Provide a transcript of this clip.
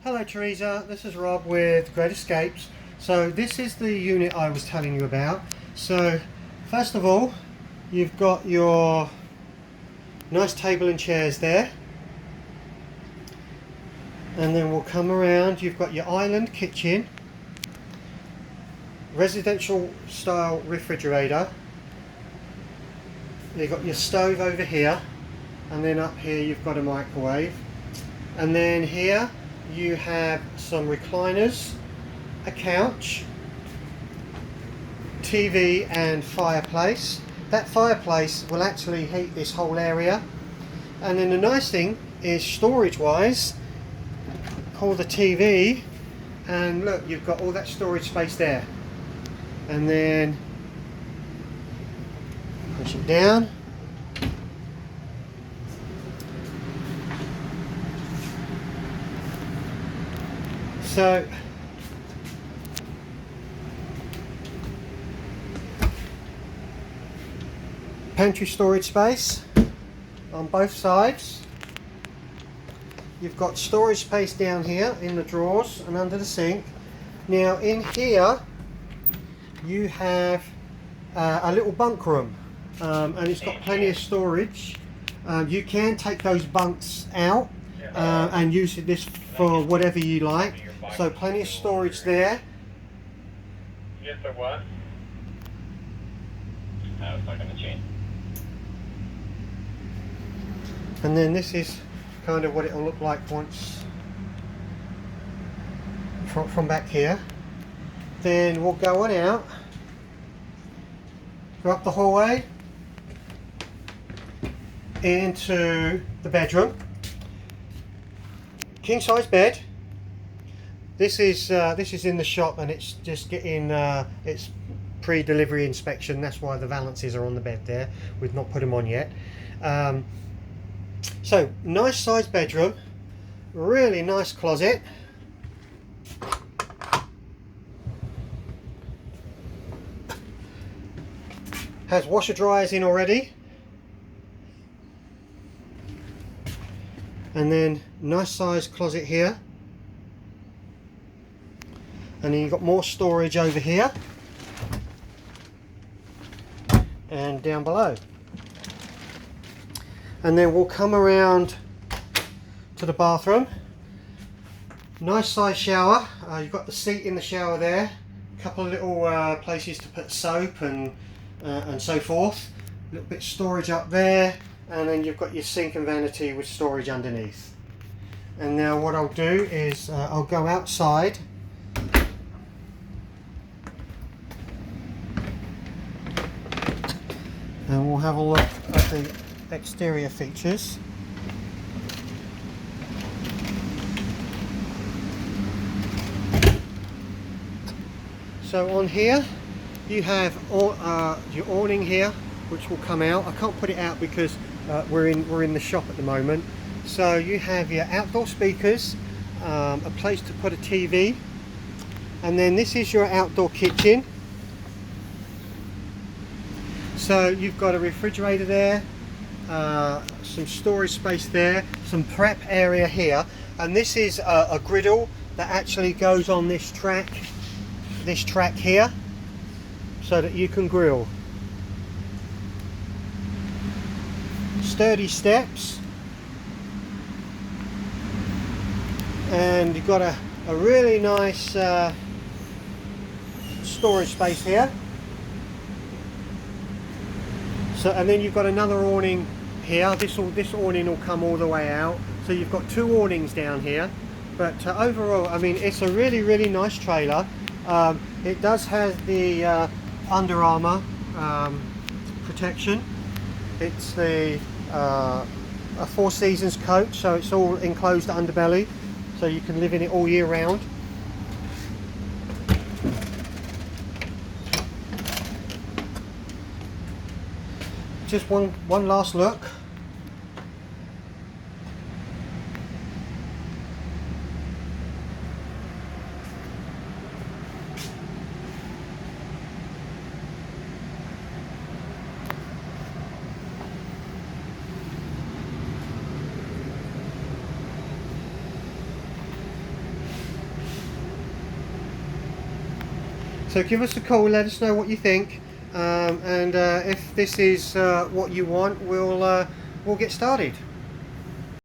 Hello Teresa, this is Rob with Great Escapes. So this is the unit I was telling you about. So first of all, you've got your nice table and chairs there. And then we'll come around, you've got your island kitchen, residential style refrigerator. You've got your stove over here, and then up here you've got a microwave. And then here you have some recliners, a couch, TV and fireplace. That fireplace will actually heat this whole area. And then the nice thing is, storage wise, pull the TV and look, you've got all that storage space there. And then push it down. So pantry storage space on both sides. You've got storage space down here in the drawers and under the sink. Now in here you have a little bunk room, and it's got plenty of storage. You can take those bunks out and use this for whatever you like. So plenty of storage there. Yes, there was. No, it's not going to change. And then this is kind of what it'll look like once from back here. Then we'll go on out, go up the hallway into the bedroom. King size bed. This is in the shop, and it's just getting its pre-delivery inspection. That's why the valances are on the bed there. We've not put them on yet. So nice size bedroom, really nice closet. Has washer dryers in already. And then nice size closet here. And then you've got more storage over here and down below. And then we'll come around to the bathroom. Nice size shower. You've got the seat in the shower there. A couple of little places to put soap and so forth. A little bit of storage up there. And then you've got your sink and vanity with storage underneath. And now what I'll do is I'll go outside. And we'll have a look at the exterior features. So on here you have your awning here, which will come out. I can't put it out because we're in the shop at the moment. So you have your outdoor speakers, a place to put a TV, and then this is your outdoor kitchen. So you've got a refrigerator there, some storage space there, some prep area here, and this is a griddle that actually goes on this track here, so that you can grill. Sturdy steps, and you've got a really nice storage space here. So, and then you've got another awning here. This awning will come all the way out. So you've got two awnings down here. But overall, I mean, it's a really nice trailer. It does have the Under Armour protection. It's a Four Seasons coach, so it's all enclosed underbelly, so you can live in it all year round. Just one last look. So give us a call, let us know what you think, and if this is what you want, we'll get started.